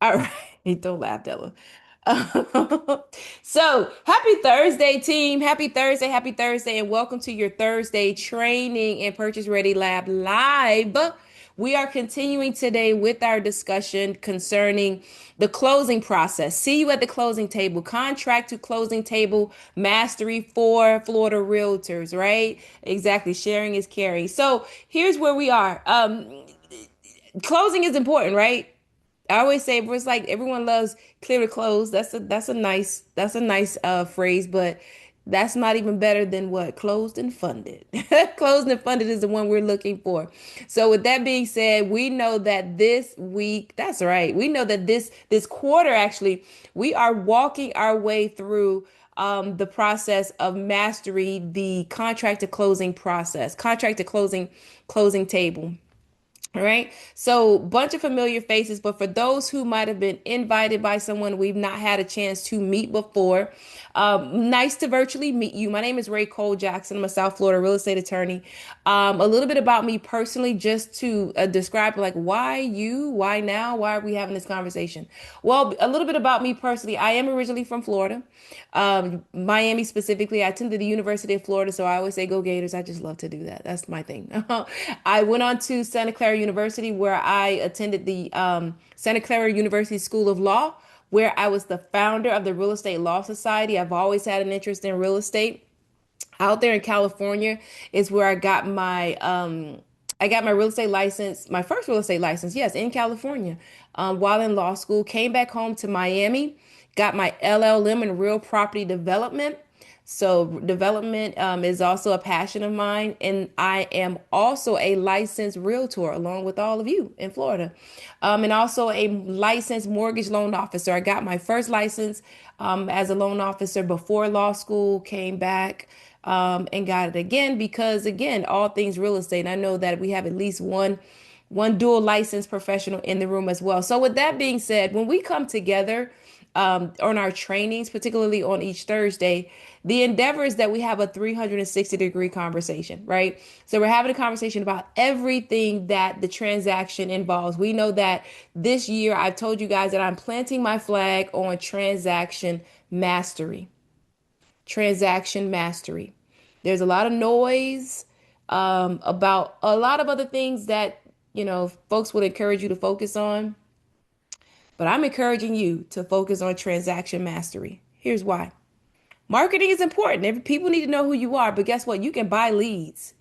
All right, don't laugh, Della. So happy Thursday, team. Happy Thursday, and welcome to your Thursday training and purchase ready lab live. We are continuing today with our discussion concerning the closing process. See you at the closing table, contract to closing table mastery for Florida Realtors, right? Exactly. Sharing is caring. So here's where we are. Closing is important, right? I always say it's like everyone loves clear to close. That's a nice phrase, but that's not even better than what closed and funded. Closed and funded is the one we're looking for. So with that being said, we know that this week, that's right. We know that this quarter actually, we are walking our way through the process of mastery, the contract to closing process, contract to closing table. All right. So, bunch of familiar faces, but for those who might have been invited by someone we've not had a chance to meet before, nice to virtually meet you. My name is Ray Cole Jackson. I'm a South Florida real estate attorney. A little bit about me personally, just to describe like why you, why now, why are we having this conversation? Well, a little bit about me personally. I am originally from Florida, Miami specifically. I attended the University of Florida, so I always say go Gators. I just love to do that. That's my thing. I went on to Santa Clara University, where I attended the Santa Clara University School of Law, where I was the founder of the Real Estate Law Society. I've always had an interest in real estate. Out there in California is where I got my real estate license, my first real estate license, yes, in California, while in law school. Came back home to Miami, got my LLM in real property development. So development is also a passion of mine, and I am also a licensed realtor along with all of you in Florida, and also a licensed mortgage loan officer. I got my first license as a loan officer before law school, came back and got it again because again, all things real estate. And I know that we have at least one dual licensed professional in the room as well. So with that being said, when we come together on our trainings, particularly on each Thursday, the endeavor is that we have a 360-degree conversation, right? So we're having a conversation about everything that the transaction involves. We know that this year I've told you guys that I'm planting my flag on transaction mastery. Transaction mastery. There's a lot of noise about a lot of other things that, folks would encourage you to focus on. But I'm encouraging you to focus on transaction mastery. Here's why. Marketing is important. People need to know who you are, but guess what? You can buy leads.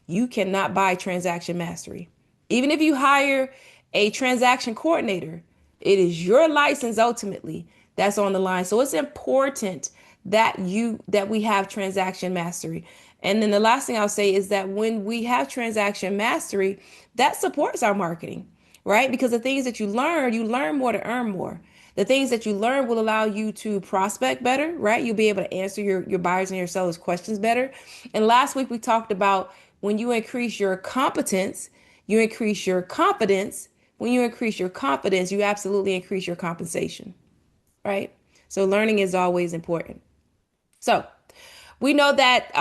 You cannot buy transaction mastery. Even if you hire a transaction coordinator, it is your license ultimately that's on the line. So it's important that we have transaction mastery. And then the last thing I'll say is that when we have transaction mastery, that supports our marketing, right? Because the things that you learn more to earn more. The things that you learn will allow you to prospect better, right? You'll be able to answer your buyers and your sellers' questions better. And last week we talked about when you increase your competence, you increase your confidence. When you increase your confidence, you absolutely increase your compensation, right? So learning is always important. So we know that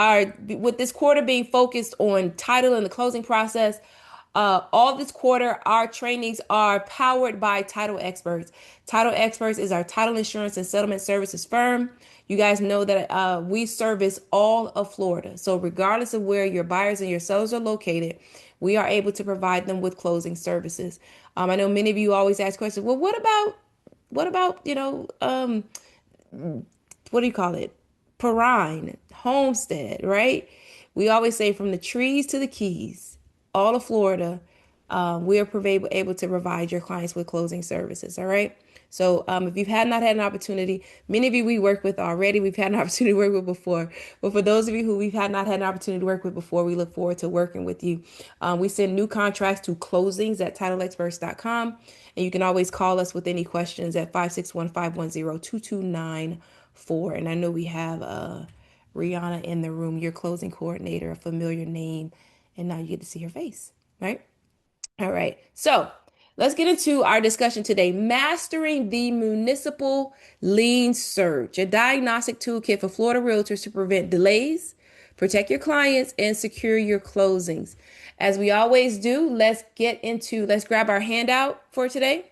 with this quarter being focused on title and the closing process, all this quarter, our trainings are powered by Title Experts. Title Experts is our title insurance and settlement services firm. You guys know that we service all of Florida. So regardless of where your buyers and your sellers are located, we are able to provide them with closing services. I know many of you always ask questions. Well, what about, what do you call it? Perrine, homestead, right? We always say from the trees to the keys, all of Florida, we are able to provide your clients with closing services. All right. So if you've not had an opportunity, many of you we work with already, we've had an opportunity to work with before. But for those of you who we've not had an opportunity to work with before, we look forward to working with you. We send new contracts to closings at titleexperts.com. And you can always call us with any questions at 561-510-2294. And I know we have Rihanna in the room, your closing coordinator, a familiar name. And now you get to see her face, right? All right. So let's get into our discussion today. Mastering the municipal lien search, a diagnostic toolkit for Florida realtors to prevent delays, protect your clients, and secure your closings. As we always do, let's grab our handout for today.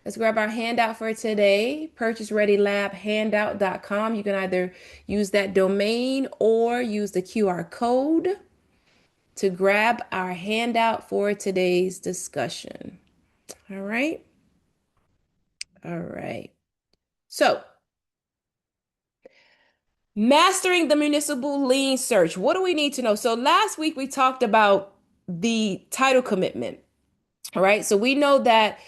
Let's grab our handout for today, purchasereadylabhandout.com. You can either use that domain or use the QR code to grab our handout for today's discussion. All right. All right. So, mastering the municipal lien search. What do we need to know? So, last week we talked about the title commitment. All right. So we know that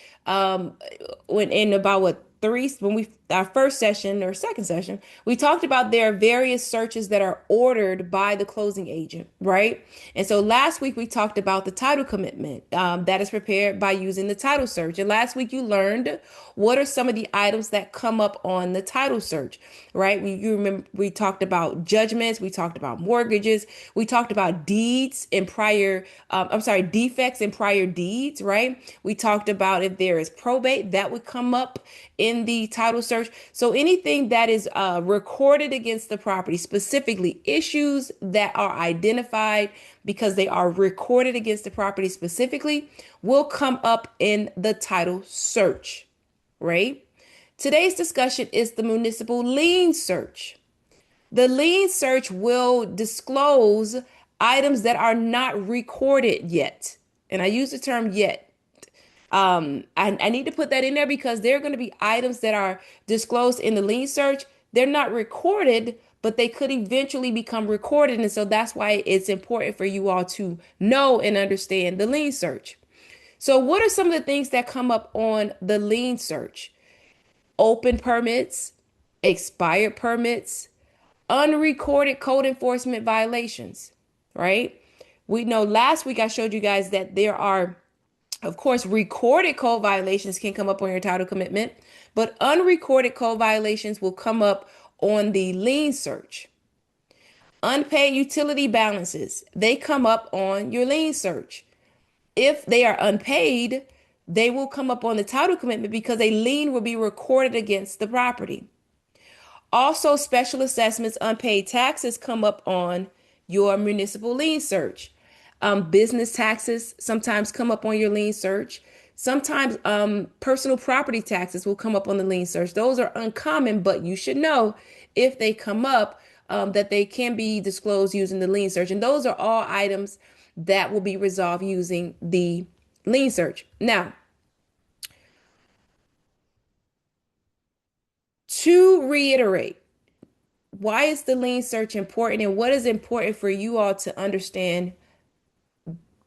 when in about what three when we our first session or second session, we talked about there are various searches that are ordered by the closing agent, right? And so last week we talked about the title commitment that is prepared by using the title search. And last week you learned what are some of the items that come up on the title search, right? You remember we talked about judgments, we talked about mortgages, we talked about deeds in prior, I'm sorry, defects in prior deeds, right? We talked about if there is probate that would come up in the title search. So anything that is recorded against the property, specifically issues that are identified because they are recorded against the property specifically, will come up in the title search, right? Today's discussion is the municipal lien search. The lien search will disclose items that are not recorded yet. And I use the term yet. I need to put that in there because there are going to be items that are disclosed in the lien search. They're not recorded, but they could eventually become recorded. And so that's why it's important for you all to know and understand the lien search. So, what are some of the things that come up on the lien search? Open permits, expired permits, unrecorded code enforcement violations, right? We know last week I showed you guys that there are, of course, recorded code violations can come up on your title commitment, but unrecorded code violations will come up on the lien search. Unpaid utility balances, they come up on your lien search. If they are unpaid, they will come up on the title commitment because a lien will be recorded against the property. Also, special assessments, unpaid taxes come up on your municipal lien search. Business taxes sometimes come up on your lien search. Sometimes personal property taxes will come up on the lien search. Those are uncommon, but you should know if they come up that they can be disclosed using the lien search. And those are all items that will be resolved using the lien search. Now, to reiterate, why is the lien search important and what is important for you all to understand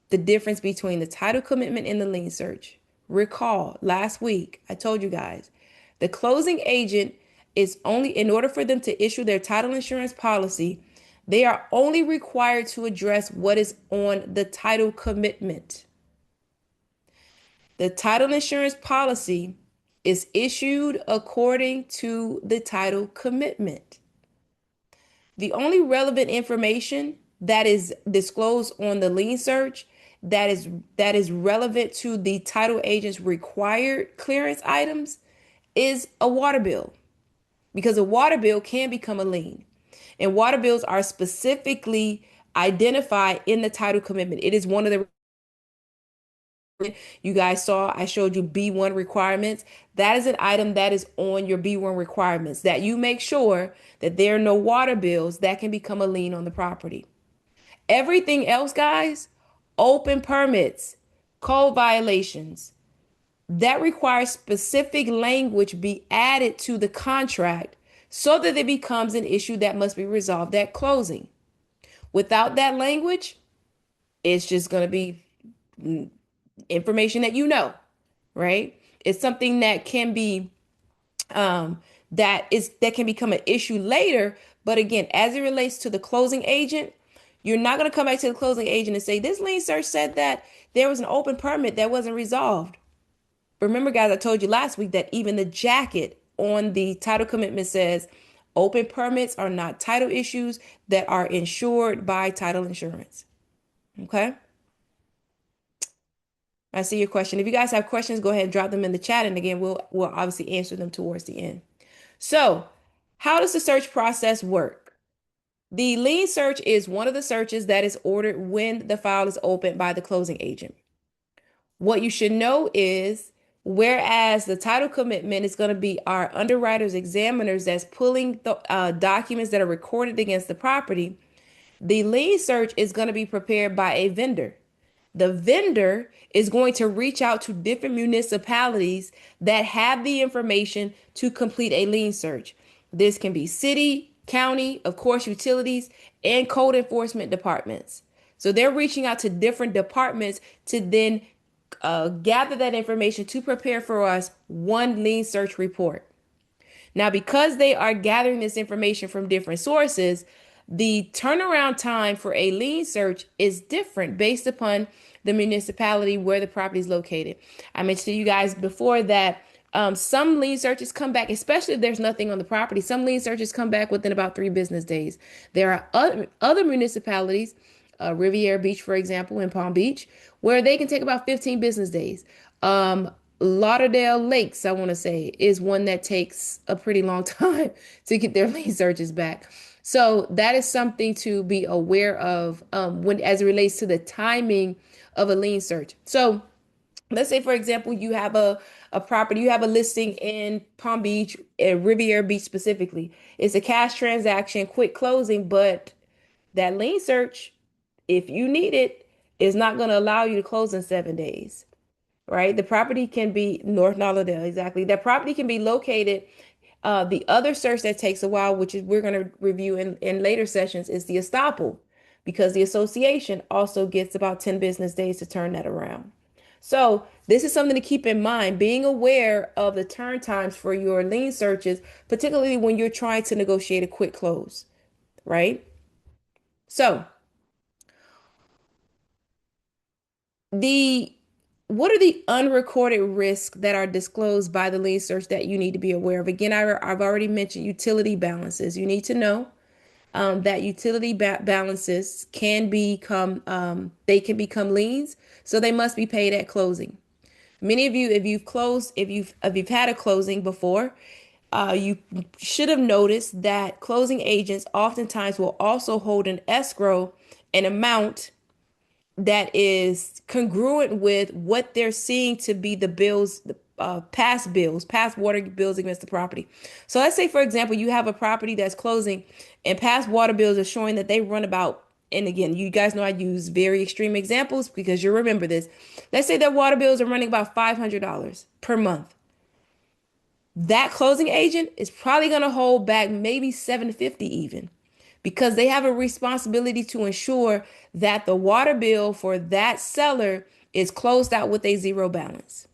the difference between the title commitment and the lien search? Recall last week, I told you guys, the closing agent is only, in order for them to issue their title insurance policy, they are only required to address what is on the title commitment. The title insurance policy is issued according to the title commitment. The only relevant information that is disclosed on the lien search that is relevant to the title agent's required clearance items is a water bill, because a water bill can become a lien. And water bills are specifically identified in the title commitment. It is one of the, you guys saw, I showed you B1 requirements. That is an item that is on your B1 requirements, that you make sure that there are no water bills that can become a lien on the property. Everything else, guys, open permits, code violations, that requires specific language be added to the contract so that it becomes an issue that must be resolved at closing. Without that language, it's just going to be information that you know, right? It's something that can be that can become an issue later. But again, as it relates to the closing agent, you're not going to come back to the closing agent and say, this lien search said that there was an open permit that wasn't resolved. Remember, guys, I told you last week that even the jacket on the title commitment says open permits are not title issues that are insured by title insurance. Okay. I see your question. If you guys have questions, go ahead and drop them in the chat. And again, we'll obviously answer them towards the end. So, how does the search process work? The lien search is one of the searches that is ordered when the file is opened by the closing agent. What you should know is Whereas the title commitment is going to be our underwriters, examiners that's pulling the documents that are recorded against the property. The lien search is going to be prepared by a vendor. The vendor is going to reach out to different municipalities that have the information to complete a lien search. This can be city, county, of course, utilities, and code enforcement departments. So they're reaching out to different departments to then gather that information to prepare for us one lien search report. Now, because they are gathering this information from different sources, the turnaround time for a lien search is different based upon the municipality where the property is located. I mentioned to you guys before that some lien searches come back, especially if there's nothing on the property. Some lien searches come back within about 3 business days. There are other municipalities, Riviera Beach, for example, in Palm Beach, where they can take about 15 business days. Lauderdale Lakes, I want to say, is one that takes a pretty long time to get their lien searches back. So that is something to be aware of when as it relates to the timing of a lien search. So let's say, for example, you have a property, you have a listing in Palm Beach, Riviera Beach specifically. It's a cash transaction, quick closing, but that lien search, if you need it, is not going to allow you to close in 7 days, right? The property can be North Lauderdale, exactly. That property can be located. The other search that takes a while, which is we're going to review in later sessions, is the estoppel, because the association also gets about 10 business days to turn that around. So this is something to keep in mind, being aware of the turn times for your lien searches, particularly when you're trying to negotiate a quick close, right? So the what are the unrecorded risks that are disclosed by the lien search that you need to be aware of? Again, I've already mentioned utility balances. You need to know that utility balances can become they can become liens, so they must be paid at closing. Many of you, if you've closed, if you've had a closing before, you should have noticed that closing agents oftentimes will also hold an escrow an amount that is congruent with what they're seeing to be the bills, past bills, past water bills against the property. So let's say, for example, you have a property that's closing and past water bills are showing that they run about, and again, you guys know I use very extreme examples because you remember this. Let's say that water bills are running about $500 per month. That closing agent is probably going to hold back maybe 750 even, because they have a responsibility to ensure that the water bill for that seller is closed out with a zero balance.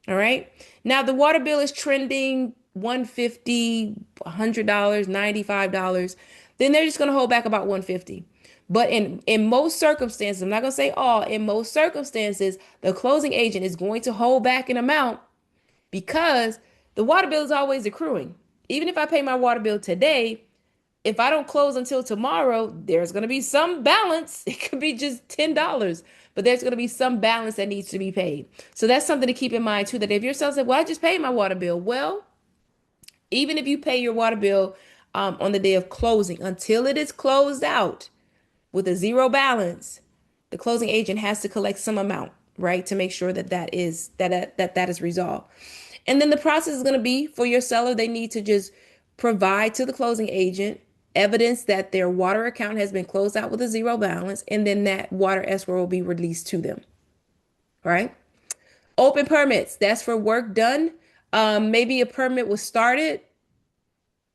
All right. Now the water bill is trending 150, $100, $95. Then they're just going to hold back about 150. But in most circumstances, I'm not going to say all, in most circumstances, the closing agent is going to hold back an amount because the water bill is always accruing. Even if I pay my water bill today, if I don't close until tomorrow, there's going to be some balance. It could be just $10, but there's going to be some balance that needs to be paid. So that's something to keep in mind too, that if you're selling, well, I just paid my water bill. Well, even if you pay your water bill on the day of closing, until it is closed out with a zero balance, the closing agent has to collect some amount, right, to make sure that that is resolved. And then the process is going to be for your seller, they need to just provide to the closing agent evidence that their water account has been closed out with a zero balance, and then that water escrow will be released to them. Right? Open permits, that's for work done. Maybe a permit was started,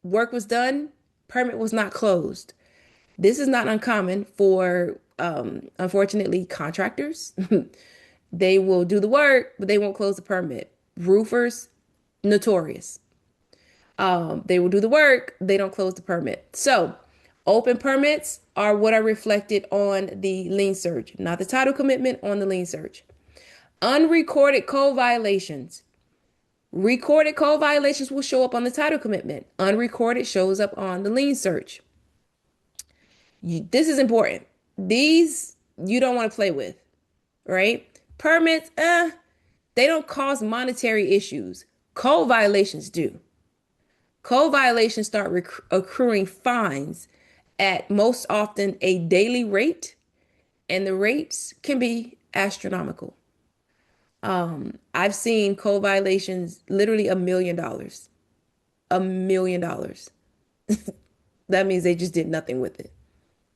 work was done, permit was not closed. This is not uncommon for, unfortunately, contractors. They will do the work, but they won't close the permit. Roofers, notorious. They will do the work, they don't close the permit. So, open permits are what are reflected on the lien search, not the title commitment, on the lien search. Unrecorded code violations. Recorded code violations will show up on the title commitment. Unrecorded shows up on the lien search. This is important. These you don't want to play with, right? Permits, they don't cause monetary issues. Code violations do. Code violations start accruing fines at most often a daily rate, and the rates can be astronomical. I've seen code violations literally $1 million. $1 million. That means they just did nothing with it,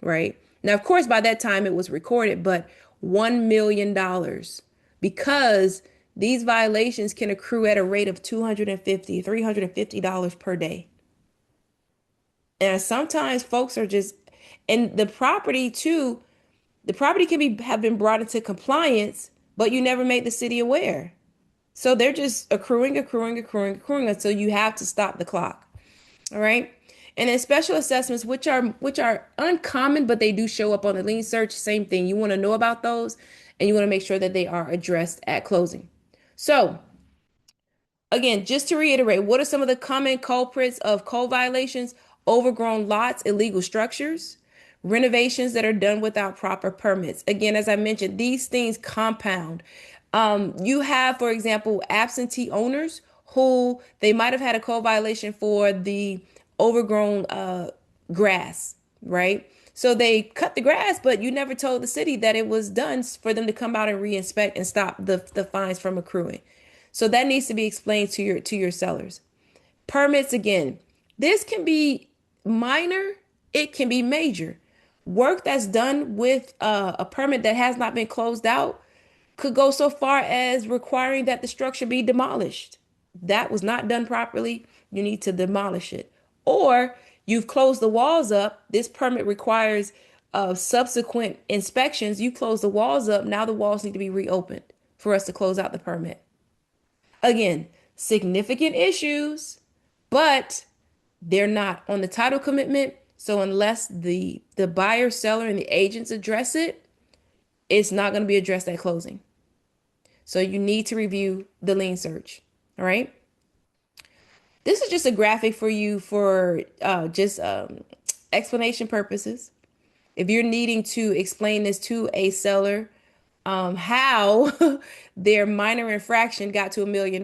right? Now, of course, by that time it was recorded, but $1 million because these violations can accrue at a rate of $250, $350 per day. And sometimes folks are just, and the property too, the property can be have been brought into compliance, but you never made the city aware. So they're just accruing, accruing, accruing, accruing until you have to stop the clock. All right. And then special assessments, which are uncommon, but they do show up on the lien search. Same thing. You want to know about those, and you want to make sure that they are addressed at closing. So again, just to reiterate, what are some of the common culprits of code violations? Overgrown lots, illegal structures, renovations that are done without proper permits. Again, as I mentioned, these things compound. You have, for example, absentee owners who they might have had a code violation for the overgrown grass, right? So they cut the grass, but you never told the city that it was done for them to come out and re-inspect and stop the fines from accruing. So that needs to be explained to your sellers. Permits again. This can be minor, it can be major. Work that's done with a permit that has not been closed out could go so far as requiring that the structure be demolished. That was not done properly. You need to demolish it. Or you've closed the walls up. This permit requires subsequent inspections. You close the walls up. Now the walls need to be reopened for us to close out the permit. Again, significant issues, but they're not on the title commitment. So unless the buyer, seller, and the agents address it, it's not going to be addressed at closing. So you need to review the lien search. All right. This is just a graphic for you for just explanation purposes. If you're needing to explain this to a seller, how their minor infraction got to $1 million.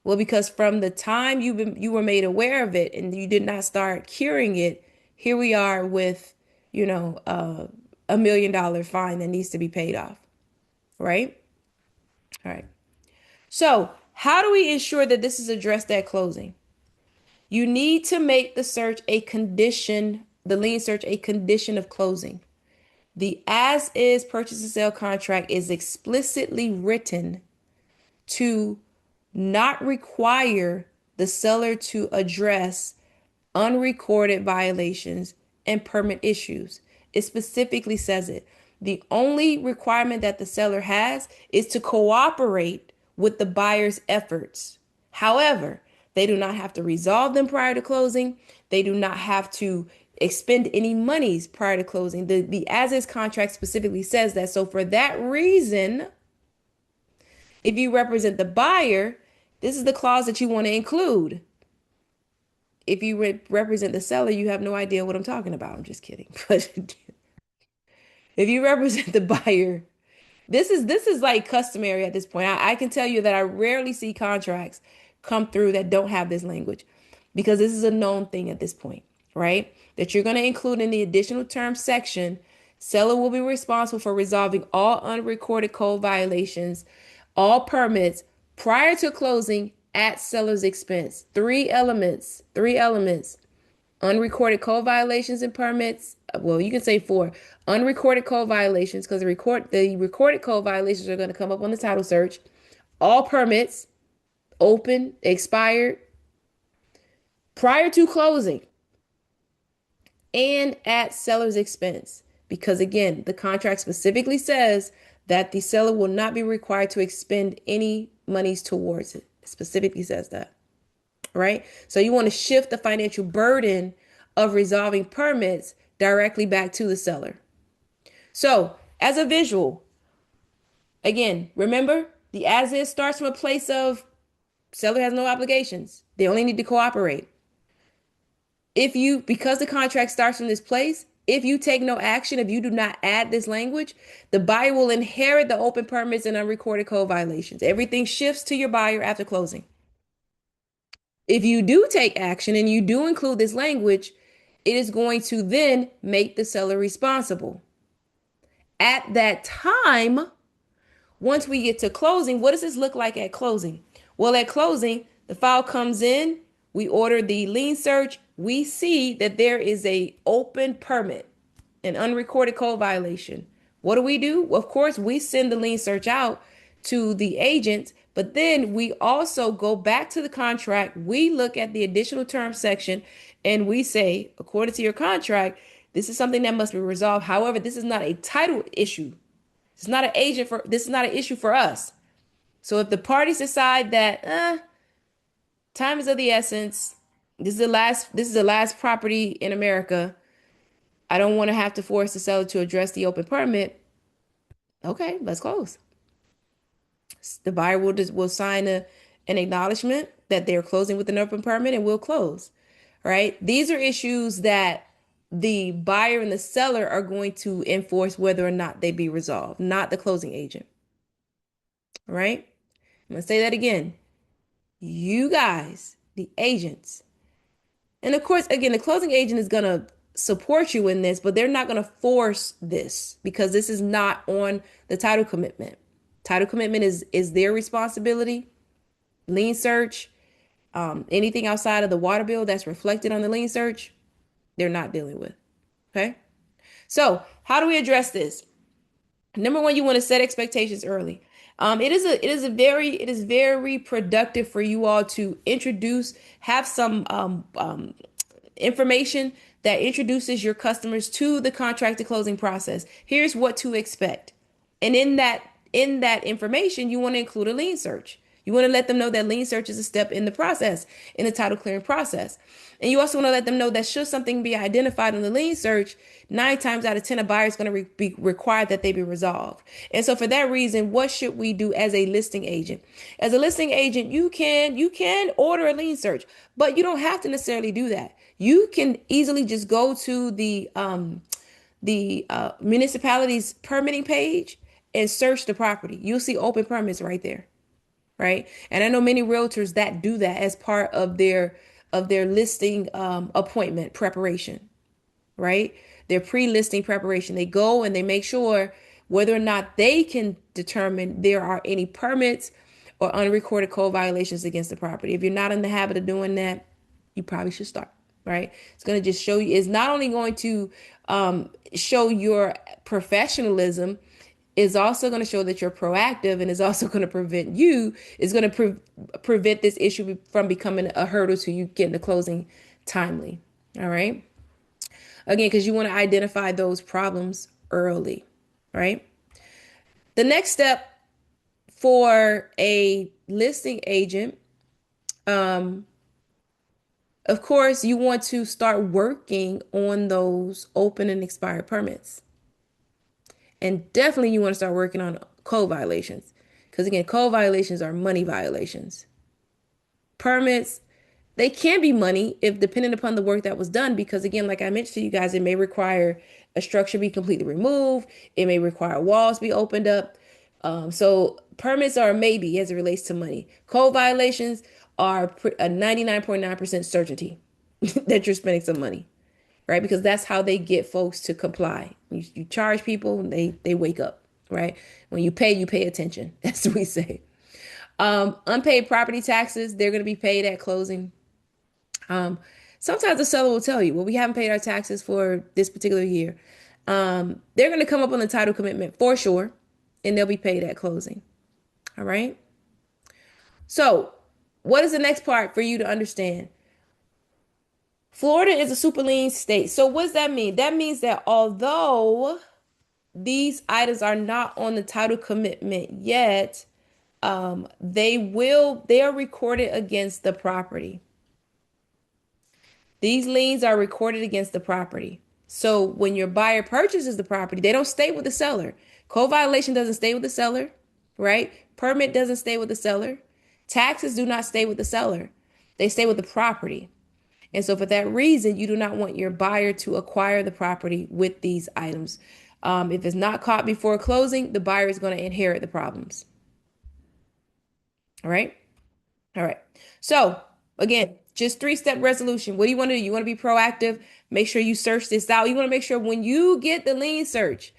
Well, because from the time you were made aware of it and you did not start curing it, here we are with, $1 million fine that needs to be paid off, right? All right. So, how do we ensure that this is addressed at closing? You need to make the search a condition, the lien search a condition of closing. The as is purchase and sale contract is explicitly written to not require the seller to address unrecorded violations and permit issues. It specifically says it. The only requirement that the seller has is to cooperate with the buyer's efforts. However, they do not have to resolve them prior to closing. They do not have to expend any monies prior to closing. The as-is contract specifically says that. So for that reason, if you represent the buyer, this is the clause that you want to include. If you represent the seller, you have no idea what I'm talking about. I'm just kidding. But if you represent the buyer, this is like customary at this point. I can tell you that I rarely see contracts come through that don't have this language because this is a known thing at this point, right? That you're going to include in the additional terms section. Seller will be responsible for resolving all unrecorded code violations, all permits prior to closing at seller's expense. Three elements. Unrecorded code violations and permits. Well, you can say four. Unrecorded code violations, because the recorded code violations are going to come up on the title search. All permits, open, expired, prior to closing, and at seller's expense. Because again, the contract specifically says that the seller will not be required to expend any monies towards it. It specifically says that. Right? So you want to shift the financial burden of resolving permits directly back to the seller. So as a visual, again, remember the as is starts from a place of seller has no obligations. They only need to cooperate. Because the contract starts from this place, if you take no action, if you do not add this language, the buyer will inherit the open permits and unrecorded code violations. Everything shifts to your buyer after closing. If you do take action and you do include this language, it is going to then make the seller responsible. At that time, Once we get to closing, what does this look like at closing? Well, at closing, the file comes in, we order the lien search, we see that there is a open permit, an unrecorded code violation. What do? Well, of course, we send the lien search out to the agent, but then we also go back to the contract. We look at the additional terms section and we say, according to your contract, this is something that must be resolved. However, this is not a title issue. It's not an agent for this is not an issue for us. So if the parties decide that time is of the essence, this is the last property in America. I don't want to have to force the seller to address the open permit. Okay, let's close. The buyer will sign an acknowledgement that they're closing with an open permit and we'll close. Right? These are issues that the buyer and the seller are going to enforce whether or not they be resolved, not the closing agent. All right? I'm going to say that again. You guys, the agents, and of course, again, the closing agent is going to support you in this, but they're not going to force this because this is not on the title commitment. Title commitment is their responsibility. Lien search, anything outside of the water bill that's reflected on the lien search, they're not dealing with. Okay. So how do we address this? Number one, you want to set expectations early. It is very productive for you all to have some information that introduces your customers to the contract to closing process. Here's what to expect. And in that information, you want to include a lien search. You want to let them know that lien search is a step in the process, in the title clearing process. And you also want to let them know that should something be identified on the lien search, 9 times out of 10, a buyer is going to be required that they be resolved. And so for that reason, what should we do as a listing agent? As a listing agent, you can order a lien search, but you don't have to necessarily do that. You can easily just go to the municipality's permitting page and search the property. You'll see open permits right there, right? And I know many realtors that do that as part of their listing appointment preparation, right? Their pre-listing preparation. They go and they make sure whether or not they can determine there are any permits or unrecorded code violations against the property. If you're not in the habit of doing that, you probably should start, right? It's going to just show you, it's not only going to show your professionalism, is also going to show that you're proactive, and is also going to prevent this issue from becoming a hurdle to you getting the closing timely. All right. Again, because you want to identify those problems early, right? The next step for a listing agent, of course, you want to start working on those open and expired permits. And definitely you want to start working on code violations. Because again, code violations are money violations. Permits, they can be money if depending upon the work that was done. Because again, like I mentioned to you guys, it may require a structure be completely removed. It may require walls be opened up. So permits are a maybe as it relates to money. Code violations are a 99.9% certainty that you're spending some money, right? Because that's how they get folks to comply. You charge people, they wake up, right? When you pay attention, as we say. Unpaid property taxes, they're going to be paid at closing. Sometimes the seller will tell you, well, we haven't paid our taxes for this particular year. They're going to come up on the title commitment for sure, and they'll be paid at closing. All right. So what is the next part for you to understand? Florida is a super lien state. So what does that mean? That means that although these items are not on the title commitment yet, they are recorded against the property. These liens are recorded against the property. So when your buyer purchases the property, they don't stay with the seller. Code violation doesn't stay with the seller, right? Permit doesn't stay with the seller. Taxes do not stay with the seller. They stay with the property. And so for that reason, you do not want your buyer to acquire the property with these items. If it's not caught before closing, the buyer is going to inherit the problems. All right. All right. So again, just 3-step resolution. What do you want to do? You want to be proactive. Make sure you search this out. You want to make sure when you get the lien search,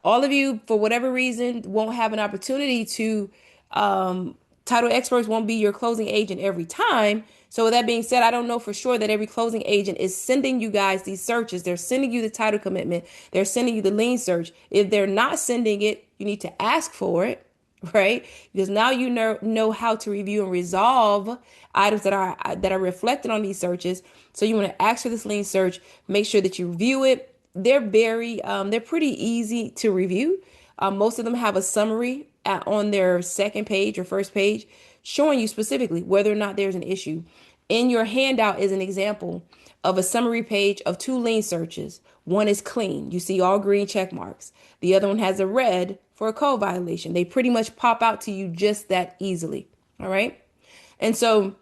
All of you, for whatever reason, won't have an opportunity to, um, title experts won't be your closing agent every time. So, with that being said, I don't know for sure that every closing agent is sending you guys these searches. They're sending you the title commitment, they're sending you the lien search. If they're not sending it, you need to ask for it, right? Because now you know how to review and resolve items that are reflected on these searches. So you want to ask for this lien search, make sure that you review it. They're pretty easy to review. Most of them have a summary on their second page or first page showing you specifically whether or not there's an issue. In your handout is an example of a summary page of two lien searches. One is clean. You see all green check marks. The other one has a red for a code violation. They pretty much pop out to you just that easily. All right. And so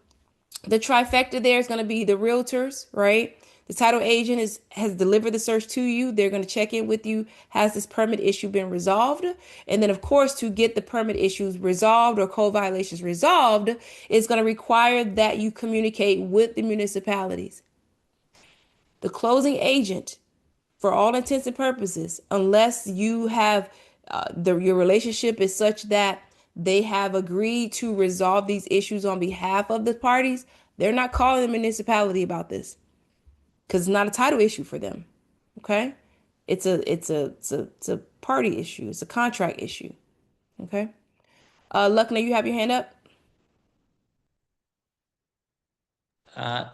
the trifecta there is going to be the realtors, right? The title agent has delivered the search to you. They're going to check in with you. Has this permit issue been resolved? And then, of course, to get the permit issues resolved or code violations resolved, it's going to require that you communicate with the municipalities. The closing agent, for all intents and purposes, unless you have your relationship is such that they have agreed to resolve these issues on behalf of the parties, they're not calling the municipality about this because it's not a title issue for them. Okay, it's a party issue. It's a contract issue. Okay, Luckner, you have your hand up.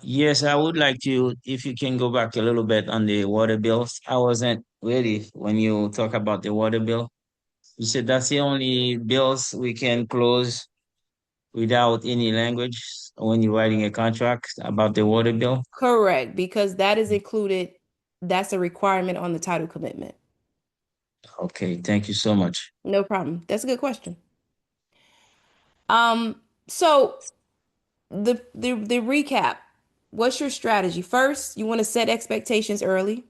Yes, I would like to, if you can go back a little bit on the water bills. I wasn't ready when you talk about the water bill. You said that's the only bills we can close without any language when you're writing a contract about the water bill. Correct, because that is included. That's a requirement on the title commitment. Okay, thank you so much. No problem. That's a good question. So the recap. What's your strategy? First, you want to set expectations early.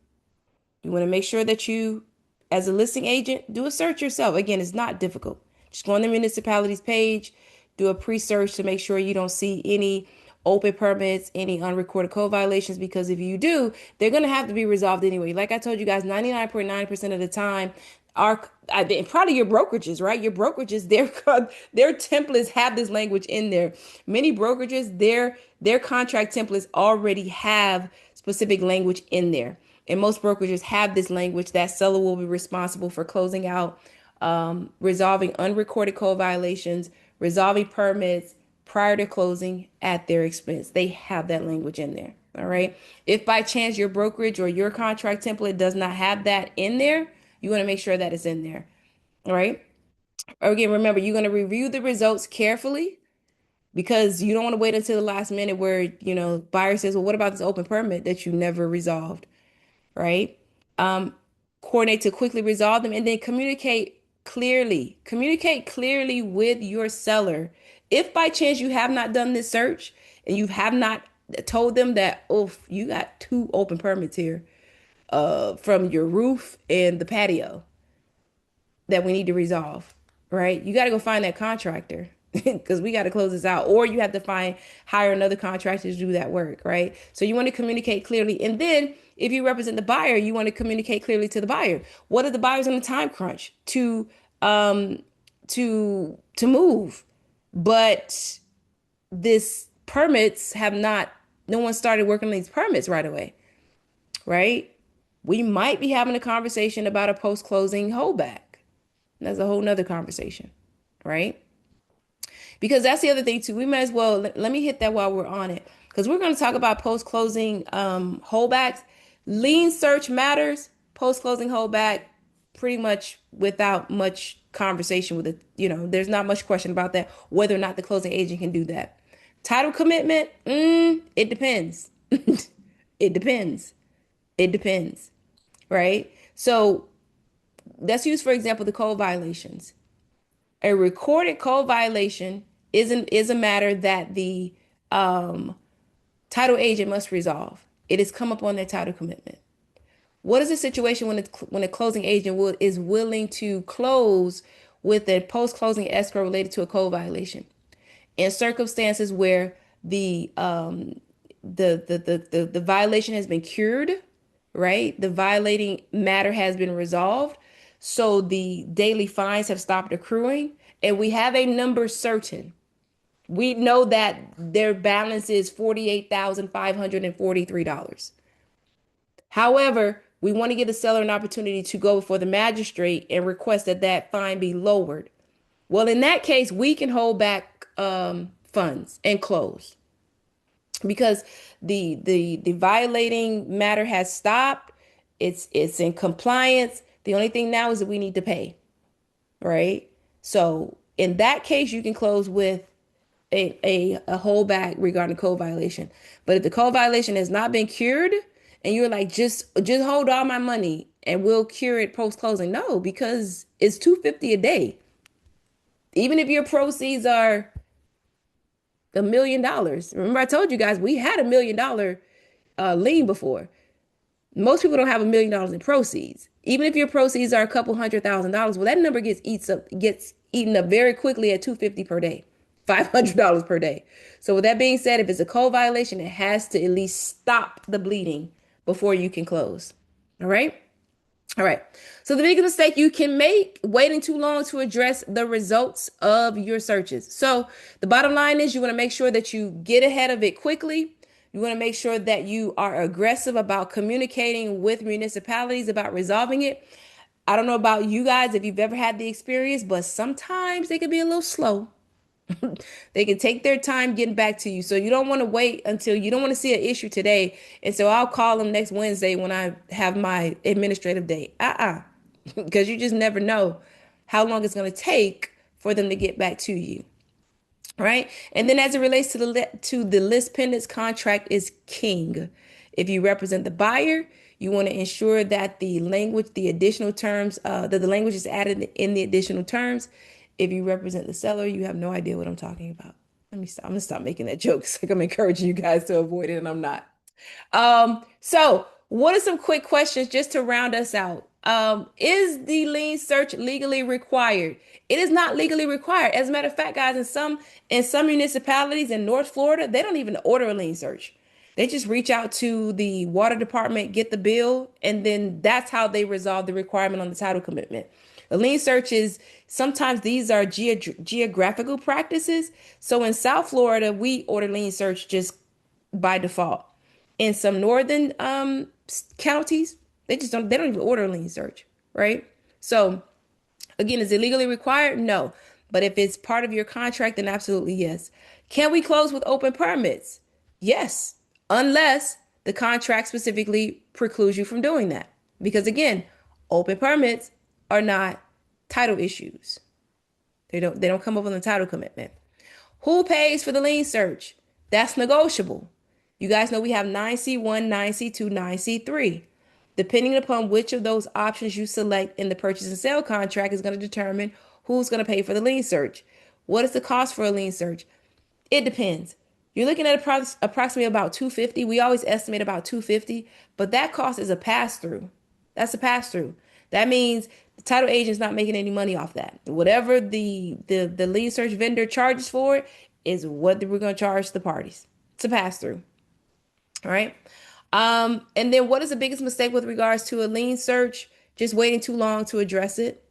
You want to make sure that you, as a listing agent, do a search yourself. Again, it's not difficult. Just go on the municipality's page, do a pre-search to make sure you don't see any open permits, any unrecorded code violations, because if you do, they're going to have to be resolved anyway. Like I told you guys, 99.9% of the time, probably your brokerages, right? Your brokerages, their templates have this language in there. Many brokerages, their contract templates already have specific language in there. And most brokerages have this language that seller will be responsible for closing out, resolving unrecorded code violations, resolving permits prior to closing at their expense. They have that language in there. All right. If by chance your brokerage or your contract template does not have that in there, you want to make sure that it's in there. All right. Again, remember, you're going to review the results carefully because you don't want to wait until the last minute where, buyer says, well, what about this open permit that you never resolved? Right? Um, Coordinate to quickly resolve them and then communicate clearly. Communicate clearly with your seller. If by chance you have not done this search and you have not told them that, oh, you got two open permits here from your roof and the patio that we need to resolve, right? You got to go find that contractor because we got to close this out, or you have to hire another contractor to do that work, right? So you want to communicate clearly, and then if you represent the buyer, you want to communicate clearly to the buyer. What are the buyers on the time crunch um to move? But this permits have not. No one started working on these permits right away, right? We might be having a conversation about a post closing holdback. That's a whole nother conversation, right? Because that's the other thing too. We might as well let me hit that while we're on it, because we're going to talk about post closing holdbacks. Lien search matters. Post closing holdback, pretty much without much conversation with it. There's not much question about that. Whether or not the closing agent can do that. Title commitment, it depends. It depends. It depends, right? So let's use, for example, the code violations. A recorded code violation is a matter that the title agent must resolve. It has come up on their title commitment. What is the situation when a closing agent is willing to close with a post closing escrow related to a code violation? In circumstances where the violation has been cured, right? The violating matter has been resolved. So the daily fines have stopped accruing, and we have a number certain. We know that their balance is $48,543. However, we want to give the seller an opportunity to go before the magistrate and request that that fine be lowered. Well, in that case, we can hold back funds and close because the violating matter has stopped. It's in compliance. The only thing now is that we need to pay, right? So in that case, you can close with a holdback regarding code violation. But if the code violation has not been cured, and you're like, just hold all my money and we'll cure it post closing. No, because it's $250 a day. Even if your proceeds are $1 million. Remember, I told you guys we had $1 million lien before. Most people don't have $1 million in proceeds. Even if your proceeds are a couple $100,000, well, that number gets eaten up very quickly at $250 per day, $500 per day. So with that being said, if it's a code violation, it has to at least stop the bleeding before you can close. All right. All right. So the biggest mistake you can make, waiting too long to address the results of your searches. So the bottom line is you want to make sure that you get ahead of it quickly. You want to make sure that you are aggressive about communicating with municipalities about resolving it. I don't know about you guys if you've ever had the experience, but sometimes they can be a little slow. They can take their time getting back to you. So you don't want to wait until you don't want to see an issue today. And so I'll call them next Wednesday when I have my administrative day. Because you just never know how long it's going to take for them to get back to you. Right. And then as it relates to the list pendants, contract is king. If you represent the buyer, you want to ensure that the additional terms, that the language is added in the additional terms. If you represent the seller, you have no idea what I'm talking about. Let me stop. I'm gonna stop making that joke. It's like I'm encouraging you guys to avoid it, and I'm not. So what are some quick questions just to round us out? Is the lien search legally required? It is not legally required. As a matter of fact, guys, in some municipalities in North Florida, they don't even order a lien search. They just reach out to the water department, get the bill, and then that's how they resolve the requirement on the title commitment. The lien search is sometimes these are geographical practices. So in South Florida, we order lien search just by default. In some northern counties, they don't even order a lien search, right? So again, is it legally required? No. But if it's part of your contract, then absolutely yes. Can we close with open permits? Yes, unless the contract specifically precludes you from doing that. Because again, open permits are not title issues. They don't come up on the title commitment. Who pays for the lien search? That's negotiable. You guys know we have 9C1, 9C2, 9C3. Depending upon which of those options you select in the purchase and sale contract is going to determine who's going to pay for the lien search. What is the cost for a lien search? It depends. You're looking at approximately about 250. We always estimate about 250, but that cost is a pass through. That's a pass through. That means the title agent's not making any money off that. Whatever the lien search vendor charges for it is what we're going to charge the parties. It's a pass through. All right. And then what is the biggest mistake with regards to a lien search? Just waiting too long to address it.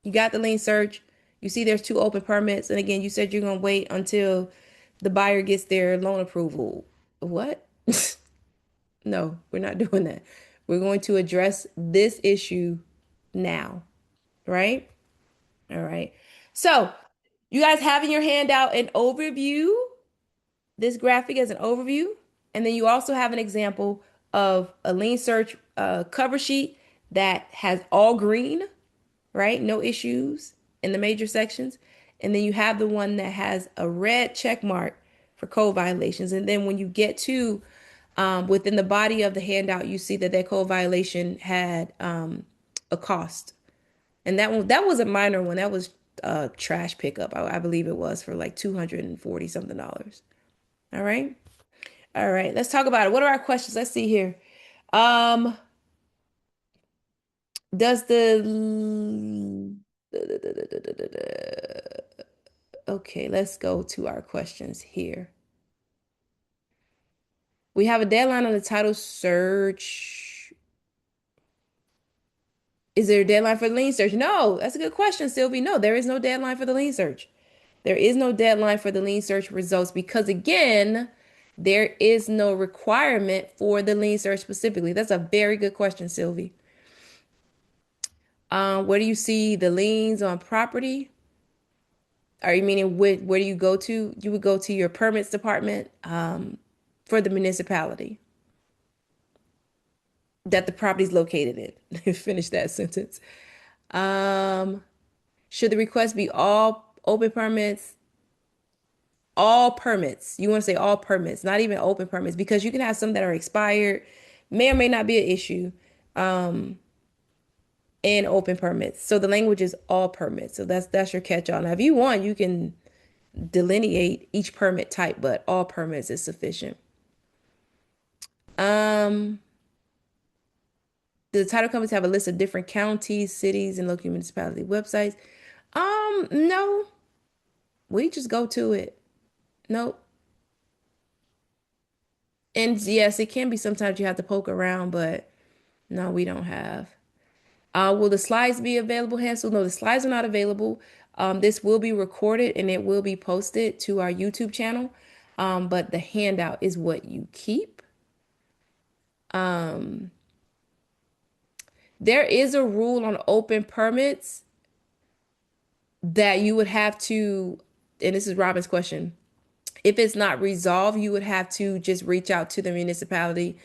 You got the lien search. You see there's two open permits. And again, you said you're going to wait until the buyer gets their loan approval. What? No, we're not doing that. We're going to address this issue now, right? All right. So, you guys have in your handout an overview, this graphic as an overview, and then you also have an example of a lien search cover sheet that has all green, right? No issues in the major sections. And then you have the one that has a red check mark for code violations. And then when you get to within the body of the handout, you see that code violation had a cost. And that was a minor one. That was trash pickup. I believe it was for like 240 something dollars. All right. All right. Let's talk about it. What are our questions? Let's see here. Um, does the Okay, let's go to our questions here. We have a deadline on the title search. Is there a deadline for the lien search? No, that's a good question, Sylvie. No, there is no deadline for the lien search. There is no deadline for the lien search results because, again, there is no requirement for the lien search specifically. That's a very good question, Sylvie. Where do you see the liens on property? Are you meaning where do you go to? You would go to your permits department for the municipality that the property is located in. Finish that sentence. Um, should the request be all open permits? All permits. You want to say all permits, not even open permits, because you can have some that are expired, may or may not be an issue, and open permits. So the language is all permits. So that's your catch-all. Now, if you want, you can delineate each permit type, but all permits is sufficient. Um, the title companies have a list of different counties, cities, and local municipality websites. No, we just go to it. Nope. And yes, it can be sometimes you have to poke around, but no, we don't have. Will the slides be available, Hansel? No, the slides are not available. This will be recorded and it will be posted to our YouTube channel. But the handout is what you keep. There is a rule on open permits that you would have to, and this is Robin's question. If it's not resolved, you would have to just reach out to the municipality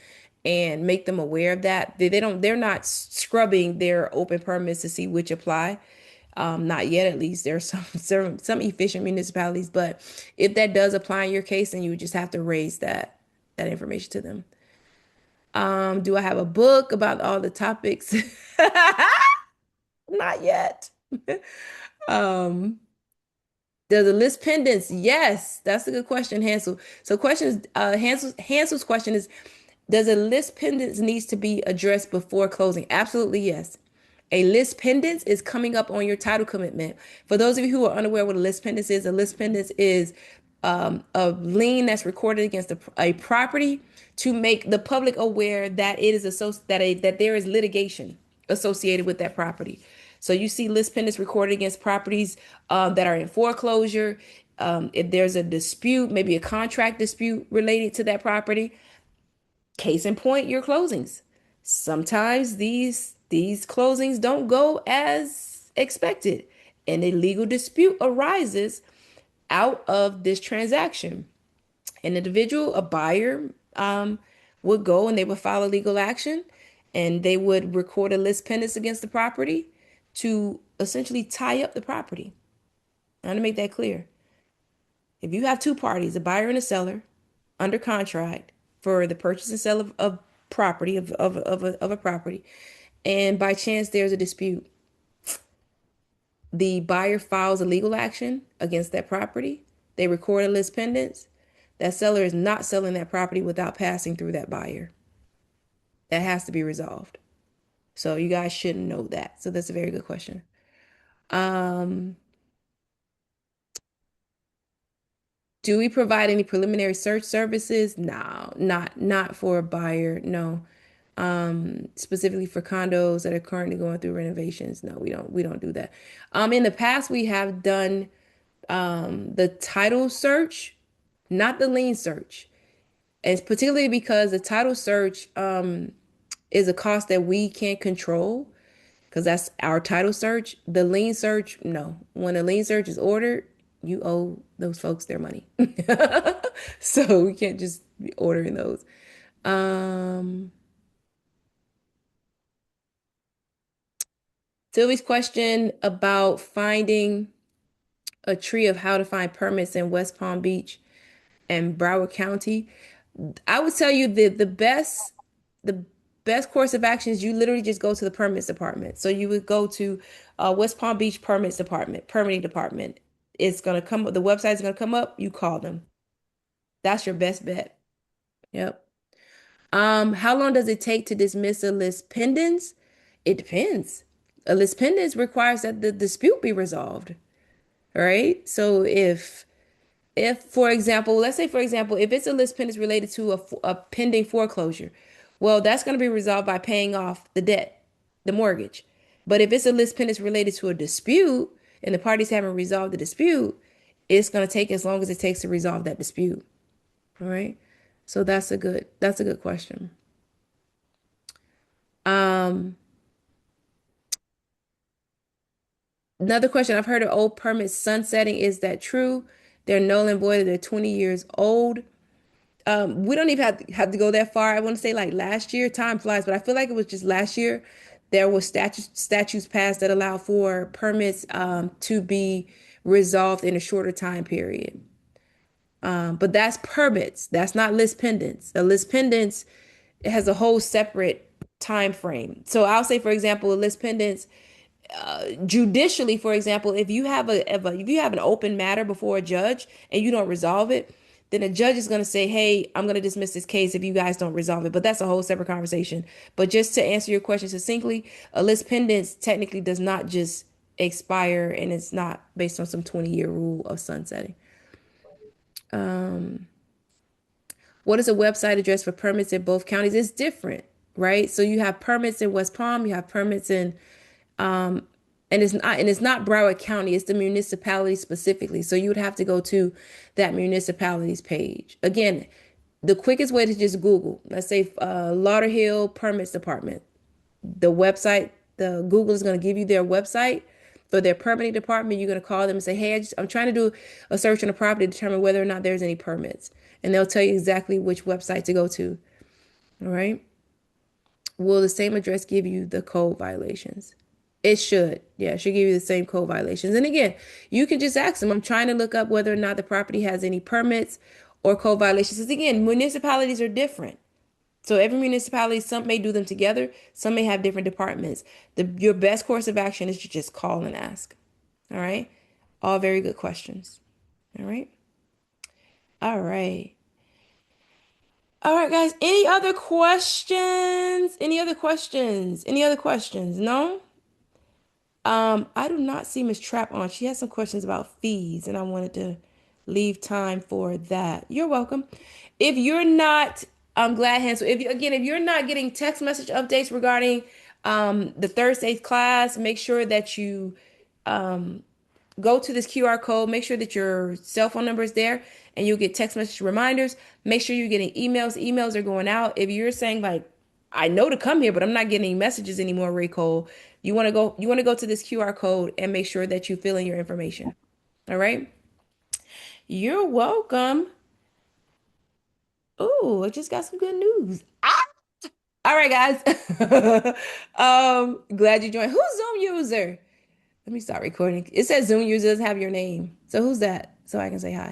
and make them aware of that. They're not scrubbing their open permits to see which apply. Not yet, at least. There are some efficient municipalities, but if that does apply in your case, then you would just have to raise that information to them. Do I have a book about all the topics? Not yet. Does the list pendants? Yes, that's a good question, Hansel. So Hansel's question is, does a list pendants needs to be addressed before closing? Absolutely yes. A list pendants is coming up on your title commitment. For those of you who are unaware what a list pendants is a lien that's recorded against a property to make the public aware that it is that there is litigation associated with that property. So you see list pendants recorded against properties that are in foreclosure. If there's a dispute, maybe a contract dispute related to that property, case in point, your closings. Sometimes these closings don't go as expected, and a legal dispute arises out of this transaction. An individual, a buyer, would go and they would file a legal action, and they would record a list pendants against the property to essentially tie up the property. I want to make that clear. If you have two parties, a buyer and a seller, under contract for the purchase and sale of property of a property, and by chance there's a dispute, the buyer files a legal action against that property. They record a list pendants. That seller is not selling that property without passing through that buyer. That has to be resolved. So you guys should know that. So that's a very good question. Um, do we provide any preliminary search services? No, not for a buyer. No. Specifically for condos that are currently going through renovations. No, we don't do that. In the past we have done the title search, not the lien search. And it's particularly because the title search is a cost that we can't control because that's our title search. The lien search, no. When a lien search is ordered, you owe those folks their money. So we can't just be ordering those. Um, Sylvie's question about finding a tree of how to find permits in West Palm Beach and Broward County. I would tell you the best course of action is you literally just go to the permits department. So you would go to West Palm Beach permits department, permitting department. It's gonna come up, the website's gonna come up, you call them. That's your best bet. Yep. How long does it take to dismiss a list pendants? It depends. A list pendants requires that the dispute be resolved. All right. So if for example, let's say for example, if it's a list pendants related to a pending foreclosure, well, that's going to be resolved by paying off the debt, the mortgage. But if it's a list pendants related to a dispute and the parties haven't resolved the dispute, it's going to take as long as it takes to resolve that dispute. All right. So that's a good question. Um, Another question I've heard of old permits sunsetting. Is that true? They're null and void. They're 20 years old. We don't even have to go that far. I want to say like last year, time flies, but I feel like it was just last year. There was statutes passed that allow for permits to be resolved in a shorter time period. But that's permits. That's not list pendants. A list pendants has a whole separate time frame. So I'll say, for example, a list pendants judicially, for example, if you have an open matter before a judge and you don't resolve it, then a judge is going to say, "Hey, I'm going to dismiss this case if you guys don't resolve it." But that's a whole separate conversation. But just to answer your question succinctly, a list pendants technically does not just expire, and it's not based on some 20-year rule of sunsetting. What is a website address for permits in both counties? It's different, right? So you have permits in West Palm, you have permits in and it's not Broward County, it's the municipality specifically. So you would have to go to that municipality's page. Again, the quickest way to just Google, let's say Lauderhill Permits Department. The website, the Google is going to give you their website for their permitting department. You're going to call them and say, "Hey, I'm trying to do a search on a property to determine whether or not there's any permits." And they'll tell you exactly which website to go to. All right. Will the same address give you the code violations? It should. Yeah, it should give you the same code violations. And again, you can just ask them. I'm trying to look up whether or not the property has any permits or code violations. Because again, municipalities are different. So every municipality, some may do them together, some may have different departments. Your best course of action is to just call and ask. All right. All very good questions. All right. All right. All right, guys. Any other questions? Any other questions? Any other questions? No? I do not see Miss Trap on. She has some questions about fees, and I wanted to leave time for that. You're welcome. If you're not, I'm glad hands. So if you're not getting text message updates regarding the Thursday class, make sure that you go to this QR code, make sure that your cell phone number is there, and you'll get text message reminders. Make sure you're getting emails. Emails are going out. If you're saying like, I know to come here, but I'm not getting any messages anymore, Ray Cole, you want to go to this QR code and make sure that you fill in your information. All right. You're welcome. Oh, I just got some good news. Ah! All right, guys. Glad you joined. Who's Zoom user? Let me start recording. It says Zoom user doesn't have your name. So who's that? So I can say hi.